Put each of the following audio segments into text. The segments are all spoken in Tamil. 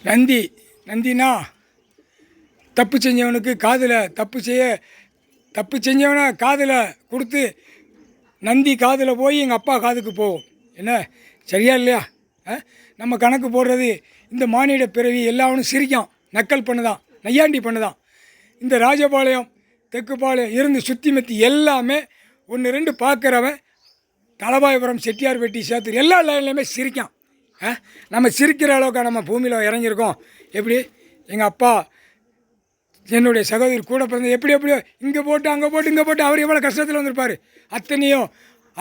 நந்தினா தப்பு செஞ்சவனுக்கு காதில் தப்பு செஞ்சவனை காதில் கொடுத்து நந்தி காதில் போய் எங்கள் அப்பா காதுக்கு போகும். என்ன சரியா இல்லையா? நம்ம கணக்கு போடுறது இந்த மானிட பிறவி எல்லாவனும் சிரிக்கான், நக்கல் பண்ணுதான், நையாண்டி பண்ணுதான். இந்த ராஜபாளையம் தெக்குப்பாளையம் இருந்து சுற்றி மத்தி எல்லாமே ஒன்று ரெண்டு பார்க்குறவன் தலபாயபுரம் செட்டியார்பட்டி சேத்தூர் எல்லா லைன்லையுமே சிரிக்கான். நம்ம சிரிக்கிற அளவுக்கு நம்ம பூமியில் இறங்கியிருக்கோம். எப்படி எங்கள் அப்பா என்னுடைய சகோதரி கூட பிறந்த எப்படியோ இங்கே போட்டு அங்கே போட்டு அவர் எவ்வளோ கஷ்டத்தில் வந்திருப்பார்.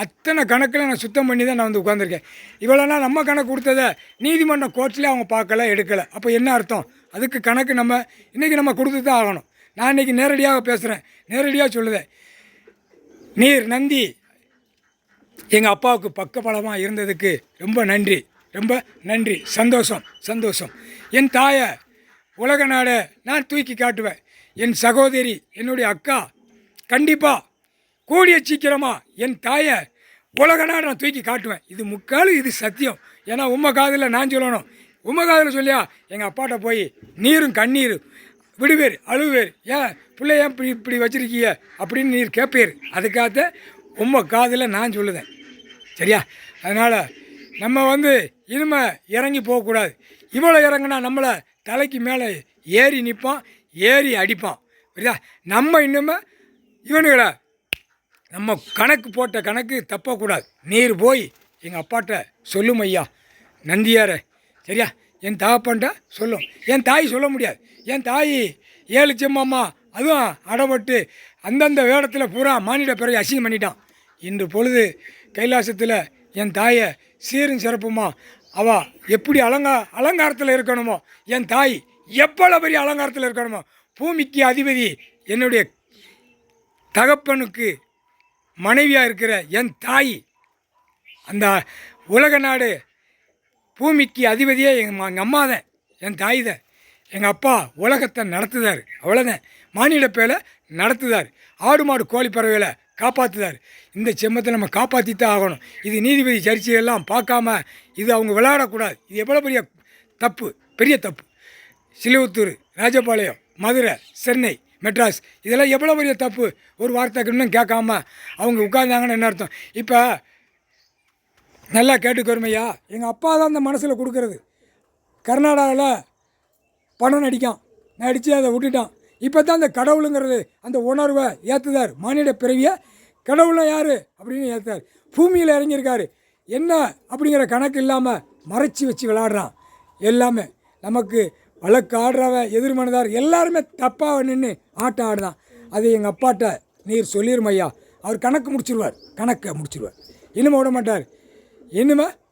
அத்தனை கணக்கில் நான் சுத்தம் பண்ணி தான் நான் வந்து உட்காந்துருக்கேன். இவ்வளோனா நம்ம கணக்கு கொடுத்ததை நீதிமன்ற கோர்ட்டில் அவங்க பார்க்கல எடுக்கலை. அப்போ என்ன அர்த்தம்? அதுக்கு கணக்கு நம்ம இன்றைக்கி நம்ம கொடுத்து தான் ஆகணும். நான் இன்றைக்கி நேரடியாக பேசுகிறேன், நேரடியாக சொல்லுதேன். நீர் நந்தி எங்கள் அப்பாவுக்கு பக்கபலமாக இருந்ததுக்கு ரொம்ப நன்றி. சந்தோஷம். என் தாயை உலக நாடை நான் தூக்கி காட்டுவேன். என் சகோதரி என்னுடைய அக்கா கண்டிப்பாக கூடிய சீக்கிரமாக என் தாயை உலக நாடு நான் தூக்கி காட்டுவேன். இது முக்கால், இது சத்தியம். ஏன்னா உம்மை காதில் நான் சொல்லணும். உம்மை காதில் சொல்லியா எங்கள் அப்பாட்ட போய் நீரும் கண்ணீரும் விடுவேர், அழுவேர். ஏன் பிள்ளை ஏன் இப்படி வச்சுருக்கீங்க அப்படின்னு நீர் கேட்பேர். அதுக்காக உம்மை காதில் நான் சொல்லுதேன். சரியா? அதனால் நம்ம இனிமே இறங்கி போகக்கூடாது. இவ்வளோ இறங்கினா நம்மளை தலைக்கு மேலே ஏறி நிற்பான், ஏறி அடிப்பான். புரியுதா? நம்ம இன்னுமே இவனுகளை நம்ம கணக்கு போட்ட கணக்கு தப்பக்கூடாது. நீர் போய் எங்கள் அப்பாட்ட சொல்லும் ஐயா நந்தியார. சரியா? என் தகப்பன்ட்ட சொல்லும். என் தாய் சொல்ல முடியாது. என் தாய் 7 செம்மம்மா அதுவும் அடப்பட்டு அந்தந்த வேடத்தில் பூரா மானிட பிறகு அசிங்கம் பண்ணிட்டான். இன்று பொழுது கைலாசத்தில் என் தாயை சீரும் சிறப்புமா அவள் எப்படி அலங்காரத்தில் இருக்கணுமோ, என் தாய் எவ்வளோ பெரிய அலங்காரத்தில் இருக்கணுமோ, பூமிக்கு அதிபதி என்னுடைய தகப்பனுக்கு மனைவியாக இருக்கிற என் தாய், அந்த உலக நாடு பூமிக்கு அதிபதியே எங்கள் அம்மா தான், என் தாய் தான். எங்கள் அப்பா உலகத்தை நடத்துதார், அவ்வளோதான். மானிட பேரை நடத்துதார். ஆடு மாடு கோழி பறவைகளை காப்பாற்றுதார். இந்த செம்மத்தை நம்ம காப்பாற்றி தான் ஆகணும். இது நீதிபதி சர்ச்சையெல்லாம் பார்க்காம இது அவங்க விளையாடக்கூடாது. இது எவ்வளோ பெரிய தப்பு. சிலுவத்தூர், ராஜபாளையம், மதுரை, சென்னை, மெட்ராஸ் இதெல்லாம் எவ்வளோ பெரிய தப்பு. ஒரு வார்த்தைக்கு இன்னும் கேட்காம அவங்க உட்கார்ந்தாங்கன்னு என்ன அர்த்தம்? இப்போ நல்லா கேட்டுக்கொருமையா, எங்கள் அப்பா தான் அந்த மனசில் கொடுக்கறது. கர்நாடகாவில் பணம் நடிக்கான், நடித்து அதை விட்டுட்டான். இப்போ தான் அந்த கடவுளுங்கிறது அந்த உணர்வை ஏற்றுதார். மானிட பிறவியை கடவுளை யார் அப்படின்னு ஏற்றார். பூமியில் இறங்கியிருக்காரு. என்ன அப்படிங்கிற கணக்கு இல்லாமல் மறைச்சி வச்சு விளையாடுறான். எல்லாமே நமக்கு வழக்கு ஆடுறவன் எதிர்மனதார் எல்லாருமே தப்பாக நின்று ஆட்டம் ஆடுதான். அது எங்கள் அப்பாட்ட நீர் சொல்லிடும் ஐயா. அவர் கணக்கை முடிச்சிருவார். இன்னுமே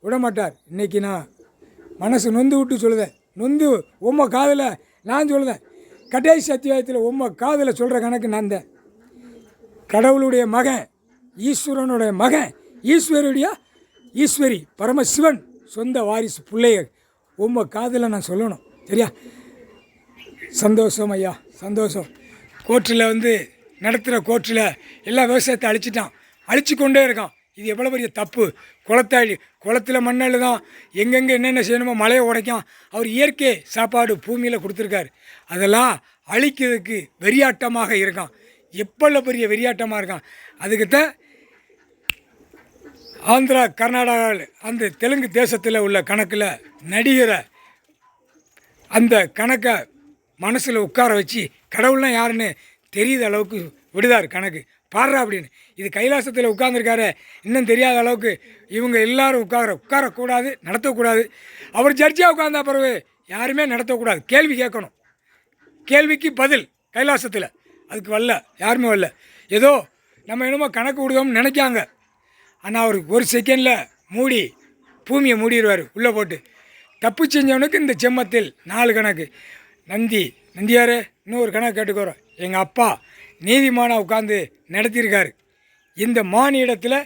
விட மாட்டார். இன்றைக்கி நான் மனசு நொந்து விட்டு சொல்லுதேன். நொந்து உம்மை காதில் நான் சொல்லுதேன். கடைசி சத்தியாயத்தில் உம்மை காதில் சொல்கிற கணக்கு நான் தான். கடவுளுடைய மகன், ஈஸ்வரனுடைய மகன், ஈஸ்வரி பரமசிவன் சொந்த வாரிசு பிள்ளைகள் உம்மை காதில் நான் சொல்லணும். சரியா? சந்தோஷம் ஐயா, சந்தோஷம். கோர்ட்டில் நடத்துகிற கோர்ட்டில் எல்லா விவசாயத்தை அழிச்சு கொண்டே இருக்கான். இது எவ்வளோ பெரிய தப்பு. குளத்தில் மண்ணல் தான் எங்கெங்கே என்னென்ன செய்யணுமோ மலையை உடைக்கான். அவர் இயற்கை சாப்பாடு பூமியில் கொடுத்துருக்காரு. அதெல்லாம் அழிக்கிறதுக்கு வெறியாட்டமாக இருக்கான். எவ்வளோ பெரிய வெறியாட்டமாக இருக்கான். அதுக்குத்தான் ஆந்திரா, கர்நாடகாவில் அந்த தெலுங்கு தேசத்தில் உள்ள கணக்கில் நடிகரை அந்த கணக்கை மனசில் உட்கார வச்சு கடவுள்லாம் யாருன்னு தெரியாத அளவுக்கு விடுதார் கணக்கு. பாடுறா அப்படின்னு. இது கைலாசத்தில் உட்கார்ந்துருக்காரு, இன்னும் தெரியாத அளவுக்கு இவங்க எல்லாரும் உட்காரக்கூடாது, நடத்தக்கூடாது. அவர் ஜட்ஜியாக உட்கார்ந்தா பிறகு யாருமே நடத்தக்கூடாது. கேள்வி கேட்கணும். கேள்விக்கு பதில் கைலாசத்தில் அதுக்கு யாருமே வரல. ஏதோ நம்ம என்னமோ கணக்கு விடுவோம்னு நினைக்காங்க. ஆனால் அவர் ஒரு செகண்டில் பூமியை மூடிடுவார் உள்ளே போட்டு. தப்பு செஞ்சவனுக்கு இந்த செம்மத்தில் 4 கணக்கு. நந்தியாரே இன்னொரு கணக்கு கேட்டுக்கிறோம். எங்கள் அப்பா நீதிமானாக உட்காந்து நடத்தியிருக்காரு. இந்த மானிடத்தில்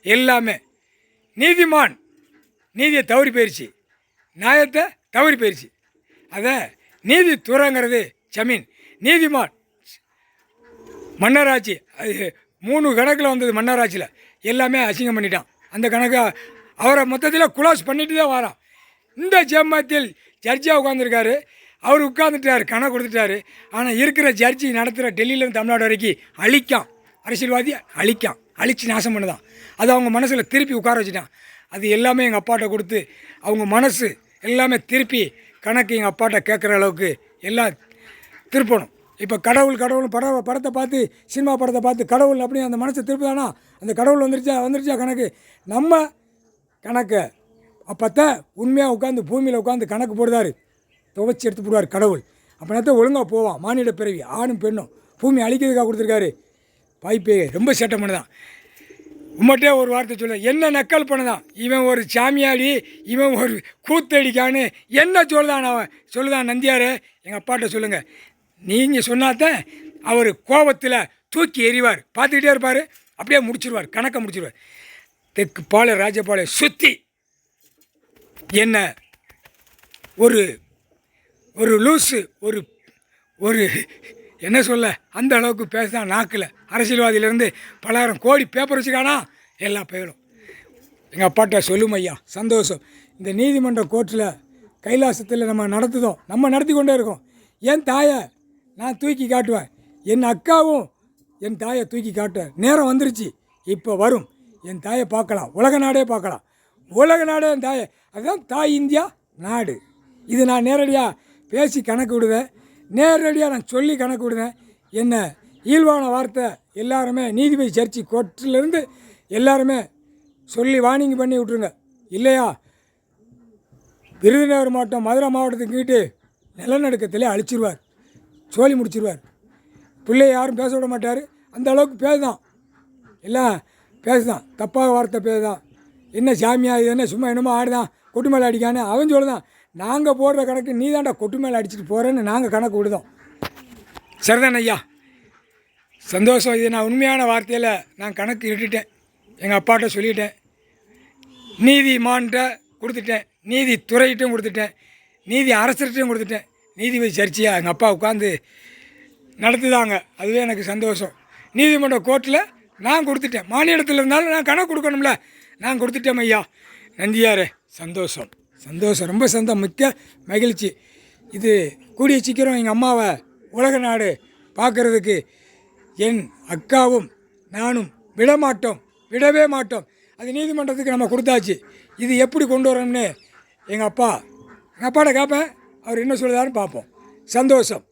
எல்லாமே நீதியை தவறி போயிடுச்சு, நியாயத்தை தவறி போயிடுச்சு. அதை நீதி துறங்கிறது ஜமீன். நீதிமான் மன்னராட்சி, அது 3 கணக்கில் வந்தது. மன்னராட்சியில் எல்லாமே அசிங்கம் பண்ணிட்டான். அந்த கணக்கை அவரை மொத்தத்தில் குளாஸ் பண்ணிட்டு தான் வரான். இந்த ஜெம்மத்தில் ஜட்ஜாக உட்காந்துருக்காரு. அவர் உட்காந்துட்டார், கணக்கு கொடுத்துட்டாரு. ஆனால் இருக்கிற ஜட்ஜி நடத்துகிற டெல்லியிலேருந்து தமிழ்நாடு வரைக்கும் அழிக்கான், அரசியல்வாதி அழிக்கான், அழித்து நாசம் பண்ணுதான். அது அவங்க மனசில் திருப்பி உட்கார வச்சுட்டான். அது எல்லாமே எங்கள் அப்பாட்ட கொடுத்து அவங்க மனசு எல்லாமே திருப்பி கணக்கு எங்கள் அப்பாட்ட கேட்குற அளவுக்கு எல்லாம் திருப்பணும். இப்போ கடவுள் படத்தை பார்த்து, சினிமா படத்தை பார்த்து கடவுள் அப்படி அந்த மனசை திருப்புதானா, அந்த கடவுள் வந்துருச்சா கணக்கு. நம்ம கணக்கை அப்போத்தான் உண்மையாக உட்காந்து பூமியில் உட்காந்து கணக்கு போடுதாரு, துவைச்சி எடுத்து போடுவார் கடவுள். அப்படின்னா ஒழுங்காக போவான். மானிட பிறவி ஆணும் பெண்ணும் பூமி அழிக்கிறதுக்காக கொடுத்துருக்காரு. வாய்ப்பே ரொம்ப சேட்டை பண்ணுதான். உம்மட்டே ஒரு வார்த்தை சொல்ல, என்ன நக்கல் பண்ணுதான், இவன் ஒரு சாமியாடி, இவன் ஒரு கூத்தடிக்கான்னு என்ன சொல்லுதான் நந்தியார். எங்கள் அப்பாட்ட சொல்லுங்கள், நீங்கள் சொன்னாதான் அவர் கோபத்தில் தூக்கி எறிவார், பார்த்துக்கிட்டே இருப்பார், அப்படியே முடிச்சிருவார், கணக்கை முடிச்சிருவார். தெற்கு பாளைய ராஜபாளையம் சுற்றி என்ன ஒரு ஒரு லூஸு ஒரு ஒரு என்ன சொல்ல, அந்த அளவுக்கு பேசுதான் நாக்கில். அரசியல்வாதியிலேருந்து பலாயிரம் கோடி பேப்பர் வச்சுக்கானா எல்லா பயலும். எங்கள் அப்பாட்ட சொல்லும் ஐயா, சந்தோஷம். இந்த நீதிமன்ற கோர்ட்டில் கைலாசத்தில் நம்ம நடத்தி கொண்டே இருக்கோம். என் தாயை நான் தூக்கி காட்டுவேன், என் அக்காவும் என் தாயை தூக்கி காட்டுவேன். நேரம் வந்துருச்சு, இப்போ வரும். என் தாயை பார்க்கலாம், உலக நாடே பார்க்கலாம், உலக நாடே என் தாயை. அதுதான் தாய் இந்தியா நாடு. இது நான் நேரடியாக பேசி கணக்கு விடுவேன், நேரடியாக நான் சொல்லி கணக்கு விடுவேன். என்ன ஈழ்வான வார்த்தை எல்லாருமே நீதிபதி சர்ச்சி கோர்ட்டிலேருந்து எல்லாருமே சொல்லி வார்னிங் பண்ணி விட்ருங்க. இல்லையா விருதுநகர் மாவட்டம் மதுரை மாவட்டத்துக்கிட்டு நிலநடுக்கத்திலே அழிச்சிருவார், சோழி முடிச்சிருவார். பிள்ளைய யாரும் பேச விட மாட்டார். அந்த அளவுக்கு பேசுதான், எல்லாம் பேசுதான், தப்பாக வார்த்தை பேசுதான். என்ன சாமியா இது, என்ன சும்மா என்னமோ ஆடுதான், கொட்டு மேலே அடிக்கான்னு அவன் சொல்லுதான். நாங்கள் போடுற கணக்கு நீ தாண்டா கொட்டு மேலே அடிச்சுட்டு போகிறேன்னு நாங்கள் கணக்கு விடுதோம். சரிதான் ஐயா, சந்தோஷம். இது நான் உண்மையான வார்த்தையில் நான் கணக்கு இட்டுட்டேன், எங்கள் அப்பாட்ட சொல்லிட்டேன், நீதிமான்கிட்ட கொடுத்துட்டேன், நீதித்துறையிட்டும் கொடுத்துட்டேன், நீதி அரசர்கிட்டையும் கொடுத்துட்டேன். நீதிபதி சர்ச்சையாக எங்கள் அப்பா உட்காந்து நடத்துதாங்க, அதுவே எனக்கு சந்தோஷம். நீதிமன்ற கோர்ட்டில் நான் கொடுத்துட்டேன், மாநிலத்தில் இருந்தாலும் நான் கணக்கு கொடுக்கணும்ல, நான் கொடுத்துட்டேன் ஐயா. நந்தியாரே, சந்தோஷம் சந்தோஷம், ரொம்ப மிக்க மகிழ்ச்சி. இது கூடிய சீக்கிரம் எங்கள் அம்மாவை உலக நாடு பார்க்குறதுக்கு என் அக்காவும் நானும் விடவே மாட்டோம். அது நீதிமன்றத்துக்கு நம்ம கொடுத்தாச்சு. இது எப்படி கொண்டு வரணும்னு எங்கள் அப்பாட்ட கேட்பேன், அவர் என்ன சொல்லுதாருன்னு பார்ப்போம். சந்தோஷம்.